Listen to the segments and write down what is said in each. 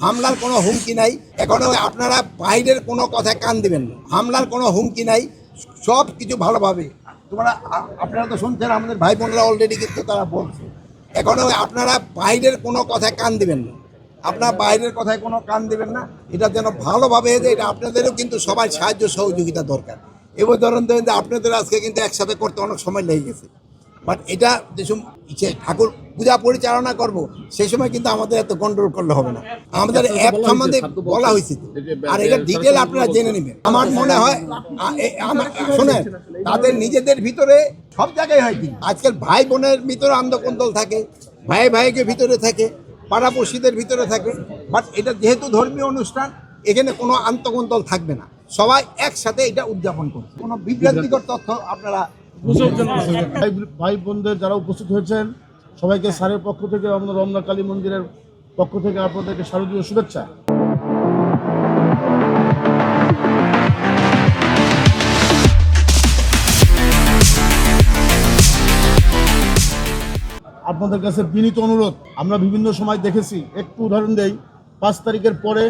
হামলার কোনো হুমকি নাই। এখনো আপনারা বাইরের কোনো কথায় কান দিবেন না। হামলার কোনো হুমকি নাই, সব কিছু ভালোভাবে তোমরা আপনারা তো শুনছেন, আমাদের ভাই বোনরা অলরেডি কিন্তু তারা বলছে। এখনো আপনারা বাইরের কোনো কথায় কান দিবেন না, আপনার বাইরের কথায় কোনো কান দিবেন না। এটা যেন ভালোভাবে এটা আপনাদেরও কিন্তু সবাই সাহায্য সহযোগিতা দরকার। এবার ধরেন যে আপনাদের আজকে কিন্তু একসাথে করতে অনেক সময় লেগে গেছে, বাট এটা যেসব ঠাকুর পূজা পরিচালনা করব সেই সময় কিন্তু আমাদের এত কন্ট্রোল করলে হবে না। আমাদের অ্যাপ সম্বন্ধে বলা হয়েছে, আর এটা ডিটেল আপনারা জেনে নেবেন। আমার মনে হয় শোনেন, তাদের নিজেদের ভিতরে সব জায়গায় হয় কি আজকাল ভাই বোনের ভিতরে আন্দোলন থাকে, ভাই ভাইকে ভিতরে থাকে, পাড়াপড়শিদের ভিতরে থাকে। বাট এটা যেহেতু ধর্মীয় অনুষ্ঠান, এখানে কোনো আন্তঃকন্দল থাকবে না, সবাই একসাথে এটা উদযাপন করবে। কোনো বিভ্রান্তিকর তথ্য আপনারা ভাই বোনদের যারা উপস্থিত হয়েছেন সবাইকে স্যারের পক্ষ থেকে, আমাদের রমনা কালী মন্দিরের পক্ষ থেকে আপনাদেরকে শারদীয় শুভেচ্ছা। আপনাদের কাছে বিনীত অনুরোধ, আমরা বিভিন্ন সময় দেখেছি, একটু উদাহরণ দেই, 5 তারিখের পরে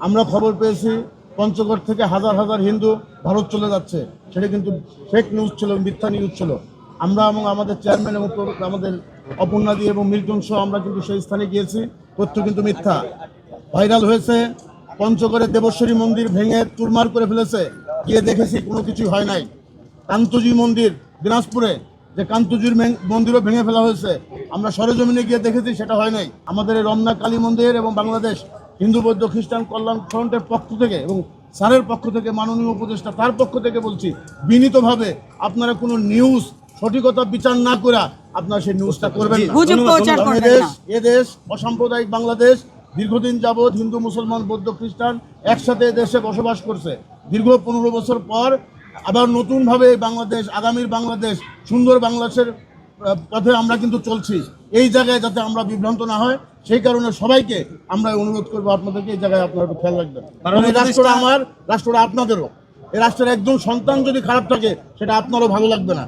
আমরা খবর পেয়েছি পঞ্চগড় থেকে হাজার হাজার হিন্দু ভারত চলে যাচ্ছে। সেটা কিন্তু ফেক নিউজ ছিল, মিথ্যা নিউজ ছিল। আমরা এবং আমাদের চেয়ারম্যান এবং আমাদের অপর্ণাদি এবং মিল্টন সহ আমরা কিন্তু সেই স্থানে গিয়েছি, তথ্য কিন্তু মিথ্যা। ভাইরাল হয়েছে পঞ্চগড়ের দেবশ্বরী মন্দির ভেঙে চুরমার করে ফেলেছে, গিয়ে দেখেছি কোনো কিছুই হয় নাই। কান্তজি মন্দির দিনাজপুরে, যে কান্তজির মন্দিরও ভেঙে ফেলা হয়েছে, আমরা সরেজমিনে গিয়ে দেখেছি, সেটা হয় নাই। আমাদের এই রমনা কালী মন্দির এবং বাংলাদেশ হিন্দু বৌদ্ধ খ্রিস্টান কল্যাণ ফ্রন্টের পক্ষ থেকে এবং স্যারের পক্ষ থেকে, মাননীয় উপদেষ্টা তার পক্ষ থেকে বলছি বিনীতভাবে, আপনারা কোনো নিউজ সঠিকতা বিচার না করে আপনারা সেই নিউজটা করবেন না। এদেশ অসাম্প্রদায়িক বাংলাদেশ, দীর্ঘদিন যাবৎ হিন্দু মুসলমান বৌদ্ধ খ্রিস্টান একসাথে দেশে বসবাস করছে। দীর্ঘ 15 বছর পর আবার নতুনভাবে বাংলাদেশ, আগামীর বাংলাদেশ, সুন্দর বাংলাদেশের পথে আমরা কিন্তু চলছি। এই জায়গায় যাতে আমরা বিভ্রান্ত না হয়, সেই কারণে সবাইকে আমরা অনুরোধ করবো, আপনাদেরকে এই জায়গায় আপনারা একটু খেয়াল রাখবেন। কারণ এই রাষ্ট্রটা আমার, রাষ্ট্রটা আপনাদেরও। এই রাষ্ট্রের একজন সন্তান যদি খারাপ থাকে, সেটা আপনারও ভালো লাগবে না।